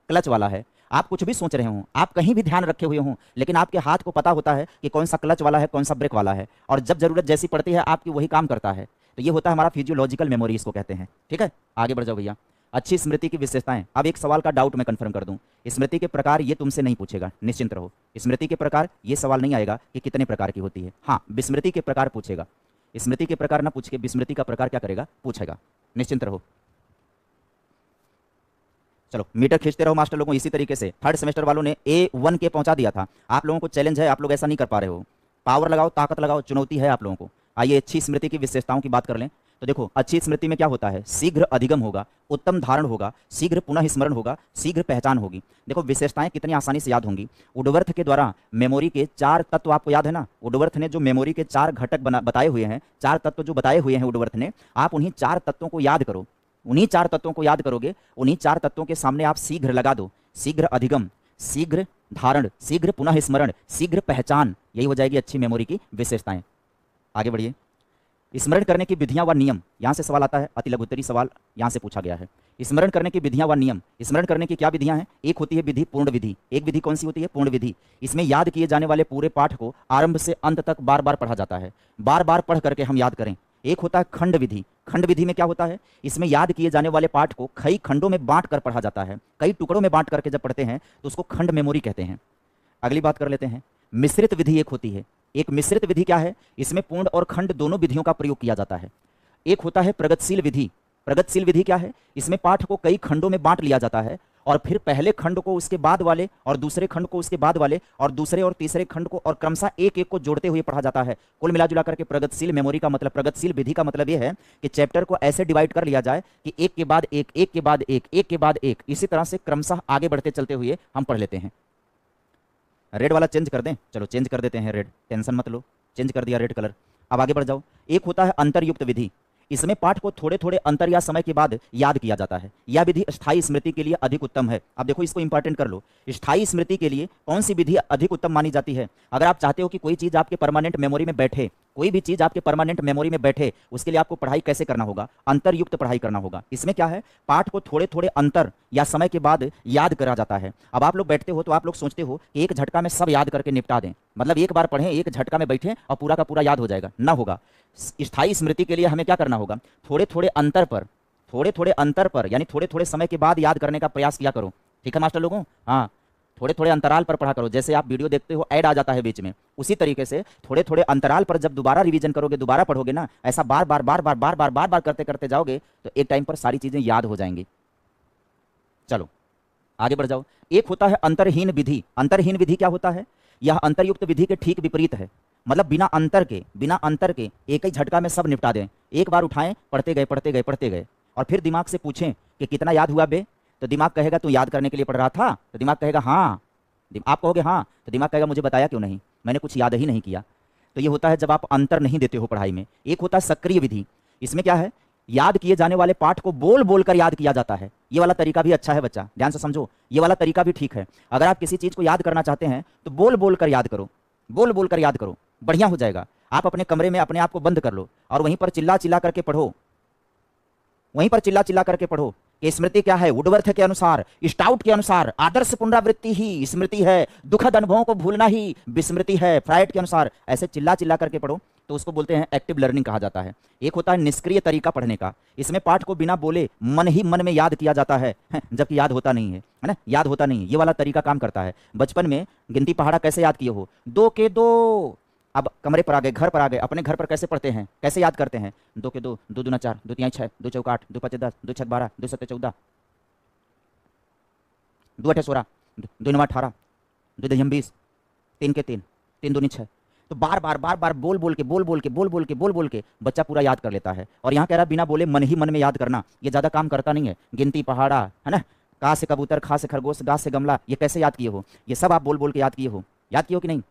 Clutch वाला है। आप कुछ भी सोच रहे हों, आप कहीं भी ध्यान रखे हुए हों, लेकिन आपके हाथ को पता होता है कि कौन सा क्लच वाला है, कौन सा ब्रेक वाला है, और जब जरूरत जैसी पड़ती है आपकी वही काम करता है। तो ये होता है हमारा फिजियोलॉजिकल मेमोरी, इसको कहते हैं। ठीक है, आगे बढ़ जाओ भैया। अच्छी स्मृति की विशेषताएं। अब एक सवाल का डाउट मैं कंफर्म कर दूं, स्मृति के प्रकार ये तुमसे नहीं पूछेगा, निश्चिंत रहो। स्मृति के प्रकार ये सवाल नहीं आएगा कि कितने प्रकार की होती है। हाँ, विस्मृति के प्रकार पूछेगा। स्मृति के प्रकार ना पूछ के विस्मृति का प्रकार क्या करेगा, पूछेगा। निश्चिंत रहो। चलो मीटर खींचते रहो मास्टर लोगों। इसी तरीके से थर्ड सेमेस्टर वालों ने A1 के पहुंचा दिया था। आप लोगों को चैलेंज है, आप लोग ऐसा नहीं कर पा रहे हो। पावर लगाओ, ताकत लगाओ, चुनौती है आप लोगों को। आइए अच्छी स्मृति की विशेषताओं की बात कर लें। तो देखो, अच्छी स्मृति में क्या होता है, शीघ्र अधिगम होगा, उत्तम धारण होगा, शीघ्र पुनः स्मरण होगा, शीघ्र पहचान होगी। देखो विशेषताएं कितनी आसानी से याद होंगी। वुडवर्थ के द्वारा मेमोरी के 4 तत्व आपको याद है ना। वुडवर्थ ने जो मेमोरी के 4 घटक बताए हुए हैं, 4 तत्व जो बताए हुए हैं वुडवर्थ ने, आप उन्हीं 4 तत्वों को याद करो। उन्हीं 4 तत्वों को याद करोगे, उन्हीं 4 तत्वों के सामने आप शीघ्र लगा दो। शीघ्र अधिगम, शीघ्र धारण, शीघ्र पुनः स्मरण, शीघ्र पहचान, यही हो जाएगी अच्छी मेमोरी की विशेषताएं। आगे बढ़िए। स्मरण करने की विधियां व नियम, यहां से सवाल आता है, अति लघुत्तरी सवाल यहां से पूछा गया है। स्मरण करने की विधियां व नियम। स्मरण करने की क्या विधियां हैं? एक होती है विधि पूर्ण विधि। एक विधि कौन सी होती है? पूर्ण विधि। इसमें याद किए जाने वाले पूरे पाठ को आरंभ से अंत तक बार बार पढ़ा जाता है, बार बार पढ़ करके हम याद करें। एक होता है खंड विधि। खंड विधि में क्या होता है, इसमें याद किए जाने वाले पाठ को कई खंडों में बांट कर पढ़ा जाता है। कई टुकड़ों में बांट करके जब पढ़ते हैं तो उसको खंड मेमोरी कहते हैं। अगली बात कर लेते हैं, मिश्रित विधि एक होती है। एक मिश्रित विधि क्या है, इसमें पूर्ण और खंड दोनों विधियों का प्रयोग किया जाता है। एक होता है प्रगतिशील विधि। प्रगतिशील विधि क्या है, इसमें पाठ को कई खंडों में बांट लिया जाता है और फिर पहले खंड को उसके बाद वाले और दूसरे खंड को उसके बाद वाले और दूसरे और तीसरे खंड को और क्रमशः एक एक को जोड़ते हुए पढ़ा जाता है। कुल मिलाजुला करके प्रगतिशील मेमोरी का मतलब, प्रगतिशील विधि का मतलब यह है कि चैप्टर को ऐसे डिवाइड कर लिया जाए कि एक के बाद एक, एक के बाद एक, एक के बाद एक, इसी तरह से क्रमशः आगे बढ़ते चलते हुए हम पढ़ लेते हैं। रेड वाला चेंज कर दें, चलो चेंज कर देते हैं रेड, टेंशन मत लो, चेंज कर दिया रेड कलर। अब आगे बढ़ जाओ। एक होता है अंतरयुक्त विधि। इसमें पाठ को थोड़े थोड़े अंतर या समय के बाद याद किया जाता है। यह विधि स्थायी स्मृति के लिए अधिक उत्तम है। अब देखो इसको इंपॉर्टेंट कर लो, स्थायी स्मृति के लिए कौन सी विधि अधिक उत्तम मानी जाती है? अगर आप चाहते हो कि कोई चीज आपके परमानेंट मेमोरी में बैठे, कोई भी चीज आपके परमानेंट मेमोरी में बैठे, उसके लिए आपको पढ़ाई कैसे करना होगा? अंतरयुक्त पढ़ाई करना होगा। इसमें क्या है, पाठ को थोड़े थोड़े अंतर या समय के बाद याद करा जाता है। अब आप लोग बैठते हो तो आप लोग सोचते हो कि एक झटका में सब याद करके निपटा दें, मतलब एक बार पढ़ें, एक झटका में बैठे और पूरा का पूरा याद हो जाएगा, ना होगा। स्थायी स्मृति के लिए हमें क्या करना होगा, थोड़े थोड़े अंतर पर, थोड़े थोड़े अंतर पर यानी थोड़े थोड़े समय के बाद याद करने का प्रयास किया करो। ठीक है मास्टर लोगों? हाँ, थोड़े थोड़े अंतराल पर पढ़ा करो। जैसे आप वीडियो देखते हो, ऐड आ जाता है बीच में, उसी तरीके से थोड़े थोड़े अंतराल पर जब दोबारा रिवीजन करोगे, दोबारा पढ़ोगे ना, ऐसा बार बार बार बार बार बार बार बार करते करते जाओगे तो एक टाइम पर सारी चीजें याद हो जाएंगी। चलो आगे बढ़ जाओ। एक होता है अंतरहीन विधि। अंतरहीन विधि क्या होता है, यह अंतरयुक्त विधि के ठीक विपरीत है। मतलब बिना अंतर के एक ही झटका में सब निपटा दें। एक बार उठाएं, पढ़ते गए पढ़ते गए पढ़ते गए, और फिर दिमाग से पूछें कि कितना याद हुआ बे, तो दिमाग कहेगा तू याद करने के लिए पढ़ रहा था, तो दिमाग कहेगा हाँ। आप कहोगे हाँ, तो दिमाग कहेगा मुझे बताया क्यों नहीं, मैंने कुछ याद ही नहीं किया। तो ये होता है जब आप अंतर नहीं देते हो पढ़ाई में। एक होता है सक्रिय विधि। इसमें क्या है, याद किए जाने वाले पाठ को बोल बोल कर याद किया जाता है। ये वाला तरीका भी अच्छा है बच्चा, ध्यान से समझो, ये वाला तरीका भी ठीक है। अगर आप किसी चीज को याद करना चाहते हैं तो बोल बोल कर याद करो, बोल बोल कर याद करो, बढ़िया हो जाएगा। आप अपने कमरे में अपने आप को बंद कर लो और वहीं पर चिल्ला चिल्ला करके पढ़ो, वहीं पर चिल्ला चिल्ला करके पढ़ो कि स्मृति क्या है। वुडवर्थ के अनुसार, स्टाउट के अनुसार आदर्श पुनरावृत्ति ही स्मृति है, दुखद अनुभवों को भूलना ही विस्मृति है। फ्राइड के अनुसार ऐसे चिल्ला चिल्ला करके पढ़ो तो उसको बोलते हैं एक्टिव लर्निंग कहा जाता है। एक होता है निष्क्रिय तरीका पढ़ने का। इसमें पाठ को बिना बोले मन ही मन में याद किया जाता है, जबकि याद होता नहीं है, है ना, याद होता नहीं। ये वाला तरीका काम करता है। बचपन में गिनती पहाड़ा कैसे याद किए हो, 2 के 2। अब कमरे पर आ गए, घर पर आ गए, अपने घर पर कैसे पढ़ते हैं, कैसे याद करते हैं? 2 के 2, 2 दूना 4, 2 तिहाई 6, 2 चौका 8, 2 पचे 10, 2 छक 12, 2 सत्ते 14, 2 अठे 16, 2 नवा 18, 2 दहियम 20, 3 के 3, 3 दूनी 6। तो बार बार बार बार बोल बोल के बोल बोल के बोल बोल के बोल बोल के बच्चा पूरा याद कर लेता है। और यहाँ कह रहा बिना बोले मन ही मन में याद करना, ये ज्यादा काम करता नहीं है। गिनती पहाड़ा, है ना, का से कबूतर, खा से खरगोश, गा से गमला, ये कैसे याद किए हो? ये सब आप बोल बोल के याद किए हो, याद किए हो कि नहीं?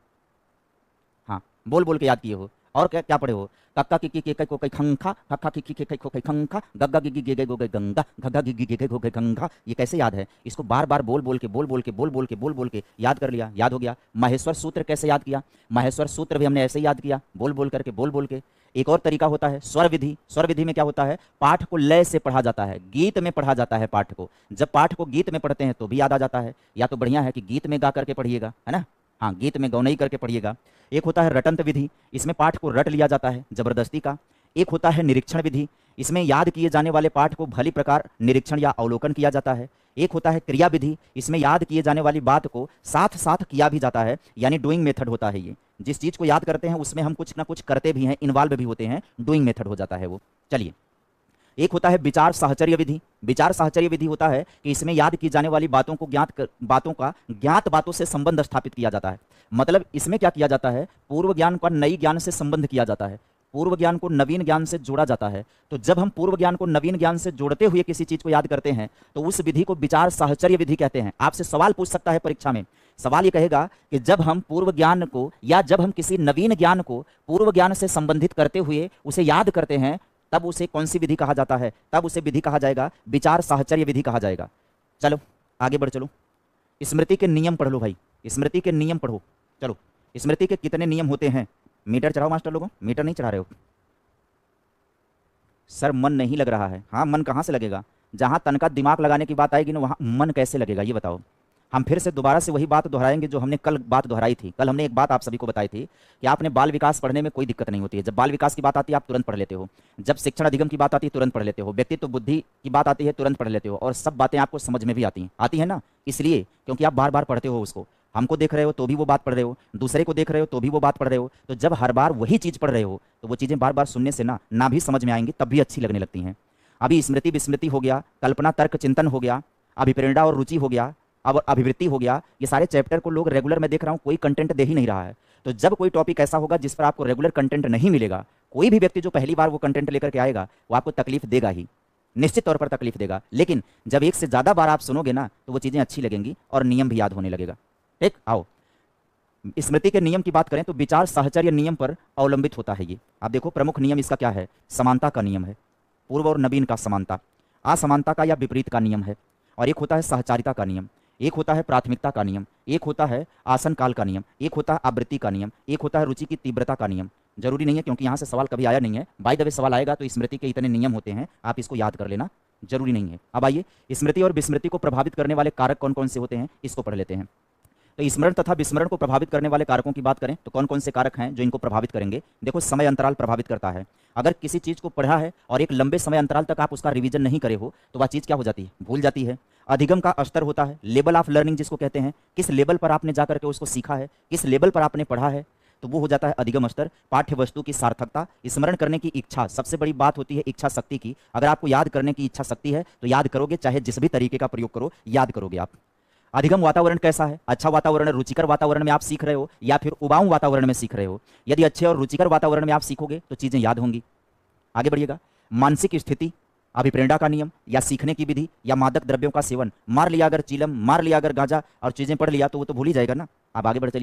हाँ, बोल बोल के याद किए हो। और क्या क्या पढ़े हो? कक्का की के को कई खंखा, खक्का की के को कई खंखा, गग्गा गिगी गे गो गई गंगा, घग्गा गिगी गे गो गई गंगा। ये कैसे याद है? इसको बार बार बोल बोल के बोल बोल के बोल बोल के बोल बोल के याद कर लिया, याद हो गया। माहेश्वर सूत्र कैसे याद किया? माहेश्वर सूत्र भी हमने ऐसे ही याद किया, बोल बोल करके बोल बोल के। एक और तरीका होता है स्वर विधि। स्वर विधि में क्या होता है, पाठ को लय से पढ़ा जाता है, गीत में पढ़ा जाता है पाठ को। जब पाठ को गीत में पढ़ते हैं तो भी याद आ जाता है, या तो बढ़िया है कि गीत में गा करके पढ़िएगा, है ना, हाँ गीत में गौनई करके पढ़िएगा। एक होता है रटंत विधि, इसमें पाठ को रट लिया जाता है जबरदस्ती का। एक होता है निरीक्षण विधि, इसमें याद किए जाने वाले पाठ को भली प्रकार निरीक्षण या अवलोकन किया जाता है। एक होता है क्रिया विधि, इसमें याद किए जाने वाली बात को साथ साथ किया भी जाता है, यानी डूइंग मेथड होता है। ये जिस चीज को याद करते हैं उसमें हम कुछ ना कुछ करते भी हैं, इन्वॉल्व भी होते हैं, डूइंग मेथड हो जाता है वो। चलिए, एक होता है विचार साहचर्य विधि। विचार साहचर्य विधि होता है कि इसमें याद की जाने वाली बातों को ज्ञात बातों से संबंध स्थापित किया जाता है। मतलब इसमें क्या किया जाता है, पूर्व ज्ञान का नई ज्ञान से संबंध किया जाता है, पूर्व ज्ञान को नवीन ज्ञान से जोड़ा जाता है। तो जब हम पूर्व ज्ञान को नवीन ज्ञान से जोड़ते हुए किसी चीज को याद करते हैं तो उस विधि को विचार साहचर्य विधि कहते हैं। आपसे सवाल पूछ सकता है परीक्षा में, सवाल ये कहेगा कि जब हम पूर्व ज्ञान को या जब हम किसी नवीन ज्ञान को पूर्व ज्ञान से संबंधित करते हुए उसे याद करते हैं तब उसे कौन सी विधि कहा जाता है, तब उसे विधि कहा जाएगा विचार साहचर्य विधि कहा जाएगा। चलो आगे बढ़ चलो, स्मृति के नियम पढ़ लो भाई, स्मृति के नियम पढ़ो। चलो, स्मृति के कितने नियम होते हैं, मीटर चढ़ाओ मास्टर लोगों, मीटर नहीं चढ़ा रहे हो सर, मन नहीं लग रहा है। हाँ मन कहाँ से लगेगा, जहाँ तन का दिमाग लगाने की बात आएगी ना वहाँ मन कैसे लगेगा ये बताओ। हम फिर से दोबारा से वही बात दोहराएंगे जो हमने कल बात दोहराई थी। कल हमने एक बात आप सभी को बताई थी कि आपने बाल विकास पढ़ने में कोई दिक्कत नहीं होती है। जब बाल विकास की बात आती है आप तुरंत पढ़ लेते हो, जब शिक्षण अधिगम की बात आती है तुरंत पढ़ लेते हो, व्यक्तित्व बुद्धि की बात आती है तुरंत पढ़ लेते हो, और सब बातें आपको समझ में भी आती है ना, इसलिए क्योंकि आप बार बार पढ़ते हो उसको। हमको देख रहे हो तो भी वो बात पढ़ रहे हो, दूसरे को देख रहे हो तो भी वो बात पढ़ रहे हो। तो जब हर बार वही चीज़ पढ़ रहे हो तो वो चीज़ें बार बार सुनने से ना भी समझ में आएंगी तब भी अच्छी लगने लगती हैं। अभी स्मृति विस्मृति हो गया, कल्पना तर्क चिंतन हो गया, अभिप्रेरणा और रुचि हो गया, अब अभिवृत्ति हो गया। ये सारे चैप्टर को लोग रेगुलर में देख रहा हूँ कोई कंटेंट दे ही नहीं रहा है। तो जब कोई टॉपिक ऐसा होगा जिस पर आपको रेगुलर कंटेंट नहीं मिलेगा, कोई भी व्यक्ति जो पहली बार वो कंटेंट लेकर के आएगा वो आपको तकलीफ देगा ही, निश्चित तौर पर तकलीफ देगा। लेकिन जब एक से ज़्यादा बार आप सुनोगे ना तो वो चीज़ें अच्छी लगेंगी और नियम भी याद होने लगेगा। ठीक, आओ स्मृति के नियम की बात करें तो विचार साहचर्य नियम पर अवलंबित होता है ये। आप देखो प्रमुख नियम इसका क्या है, समानता का नियम है, पूर्व और नवीन का समानता, असमानता का या विपरीत का नियम है, और एक होता है सहचारिता का नियम, एक होता है प्राथमिकता का नियम, एक होता है आसन काल का नियम, एक होता है आवृत्ति का नियम, एक होता है रुचि की तीव्रता का नियम। जरूरी नहीं है क्योंकि यहाँ से सवाल कभी आया नहीं है, बाय द वे सवाल आएगा तो स्मृति के इतने नियम होते हैं, आप इसको याद कर लेना, जरूरी नहीं है। अब आइए स्मृति और विस्मृति को प्रभावित करने वाले कारक कौन कौन से होते हैं इसको पढ़ लेते हैं। तो स्मरण तथा विस्मरण को प्रभावित करने वाले कारकों की बात करें तो कौन कौन से कारक हैं जो इनको प्रभावित करेंगे। देखो समय अंतराल प्रभावित करता है। अगर किसी चीज़ को पढ़ा है और एक लंबे समय अंतराल तक आप उसका रिवीजन नहीं करे हो तो वह चीज़ क्या हो जाती है, भूल जाती है। अधिगम का स्तर होता है, लेवल ऑफ लर्निंग जिसको कहते हैं, किस लेवल पर आपने जाकर के उसको सीखा है, किस लेवल पर आपने पढ़ा है, तो वो हो जाता है अधिगम स्तर। पाठ्य वस्तु की सार्थकता, स्मरण करने की इच्छा, सबसे बड़ी बात होती है इच्छा शक्ति की। अगर आपको याद करने की इच्छा शक्ति है तो याद करोगे, चाहे जिस भी तरीके का प्रयोग करो याद करोगे आप। अधिगम वातावरण कैसा है, अच्छा वातावरण, रुचिकर वातावरण में आप सीख रहे हो या फिर उबाऊ वातावरण में सीख रहे हो। यदि अच्छे और रुचिकर वातावरण में आप सीखोगे तो चीजें याद होंगी। आगे बढ़िएगा, मानसिक स्थिति, अभिप्रेरणा का नियम या सीखने की विधि या मादक द्रव्यों का सेवन, मार लिया अगर चीलम, मार लिया अगर गांजा और चीजें पढ़ लिया तो वो तो भूल ही जाएगा ना। आप आगे बढ़ चलिए।